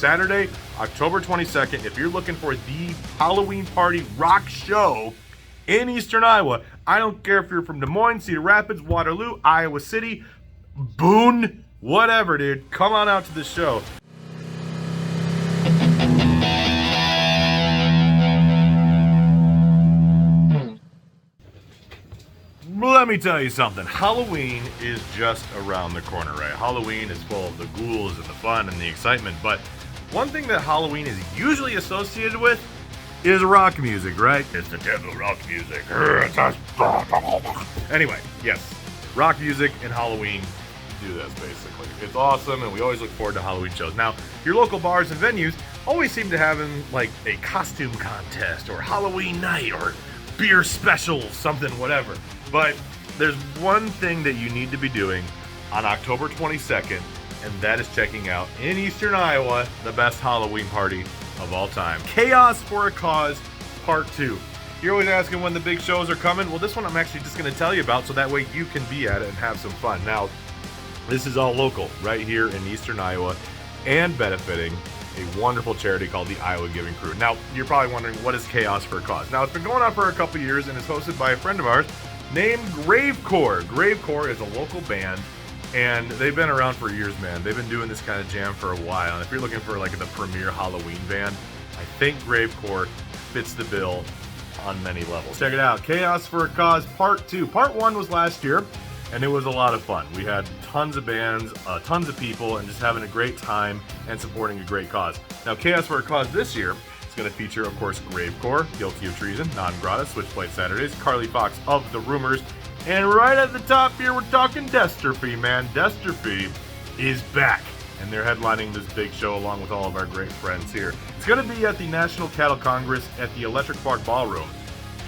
Saturday, October 22nd. If you're looking for the Halloween party rock show in Eastern Iowa, I don't care if you're from Des Moines, Cedar Rapids, Waterloo, Iowa City, Boone, whatever, dude. Come on out to this show. Let me tell you something. Halloween is just around the corner, right? Halloween is full of the ghouls and the fun and the excitement, but one thing that Halloween is usually associated with is rock music, right? It's the devil rock music. Anyway, yes, rock music and Halloween do this, basically. It's awesome, and we always look forward to Halloween shows. Now, your local bars and venues always seem to have like a costume contest or Halloween night or beer special, something, whatever. But there's one thing that you need to be doing on October 22nd, and that is checking out, in Eastern Iowa, the best Halloween party of all time. Chaos for a Cause, Part 2. You're always asking when the big shows are coming. Well, this one I'm actually just going to tell you about, so that way you can be at it and have some fun. Now, this is all local, right here in Eastern Iowa, and benefiting a wonderful charity called the Iowa Giving Crew. Now, you're probably wondering, what is Chaos for a Cause? Now, it's been going on for a couple years, and it's hosted by a friend of ours named Gravecore. Gravecore is a local band, and they've been around for years, man. They've been doing this kind of jam for a while, and if you're looking for like the premier Halloween band, I think Gravecore fits the bill on many levels. Check it out, Chaos for a Cause Part 2. Part 1 was last year, and it was a lot of fun. We had tons of bands, tons of people, and just having a great time and supporting a great cause. Now, Chaos for a Cause this year is going to feature, of course, Gravecore, Guilty of Treason, Non Grata, Switchblade Saturdays, Carli Foxx of The Rumors, and right at the top here, we're talking Destrophy, man. Destrophy is back, and they're headlining this big show along with all of our great friends here. It's going to be at the National Cattle Congress at the Electric Park Ballroom.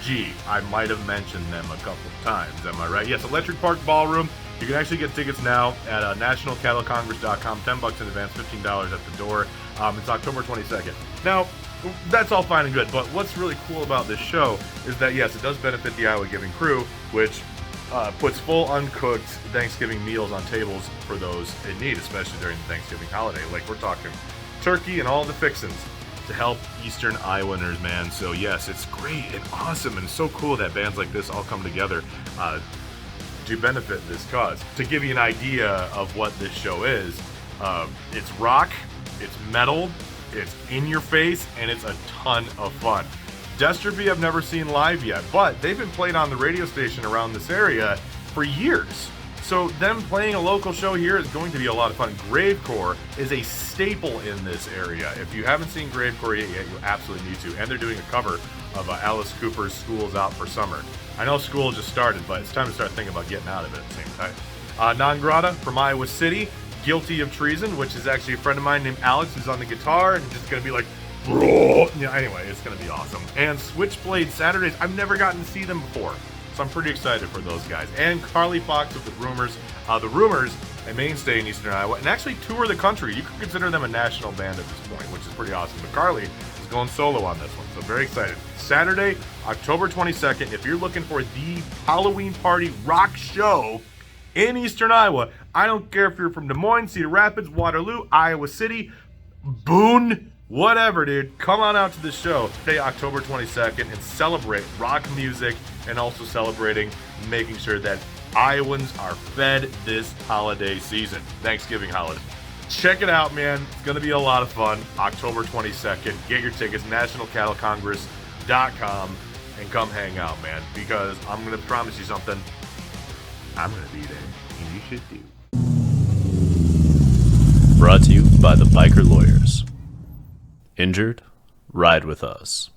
Gee, I might have mentioned them a couple times, am I right? Yes, Electric Park Ballroom. You can actually get tickets now at nationalcattlecongress.com. $10 in advance, $15 at the door. It's October 22nd. Now, that's all fine and good, but what's really cool about this show is that, yes, it does benefit the Iowa Giving Crew, which puts full uncooked Thanksgiving meals on tables for those in need, especially during the Thanksgiving holiday. Like, we're talking turkey and all the fixins to help Eastern Iowans, man. So yes, it's great and awesome and so cool that bands like this all come together to benefit this cause. To give you an idea of what this show is, it's rock, it's metal, it's in your face, and it's a ton of fun. Destrophy I've never seen live yet, but they've been played on the radio station around this area for years. So them playing a local show here is going to be a lot of fun. Gravecore is a staple in this area. If you haven't seen Gravecore yet, you absolutely need to. And they're doing a cover of Alice Cooper's School's Out for Summer. I know school just started, but it's time to start thinking about getting out of it at the same time. Non Grata from Iowa City, Guilty of Treason, which is actually a friend of mine named Alex who's on the guitar and just going to be like, yeah, anyway, it's going to be awesome. And Switchblade Saturdays, I've never gotten to see them before, so I'm pretty excited for those guys. And Carli Foxx of The Rumors. The Rumors, a mainstay in Eastern Iowa, and actually tour the country. You could consider them a national band at this point, which is pretty awesome. But Carli is going solo on this one, so very excited. Saturday, October 22nd, if you're looking for the Halloween party rock show in Eastern Iowa, I don't care if you're from Des Moines, Cedar Rapids, Waterloo, Iowa City, Boone, whatever, dude. Come on out to the show today, October 22nd, and celebrate rock music and also celebrating making sure that Iowans are fed this holiday season, Thanksgiving holiday. Check it out, man. It's going to be a lot of fun. October 22nd. Get your tickets, nationalcattlecongress.com, and come hang out, man, because I'm going to promise you something. I'm going to be there, and you should too. Brought to you by the Biker Lawyers. Injured? Ride with us.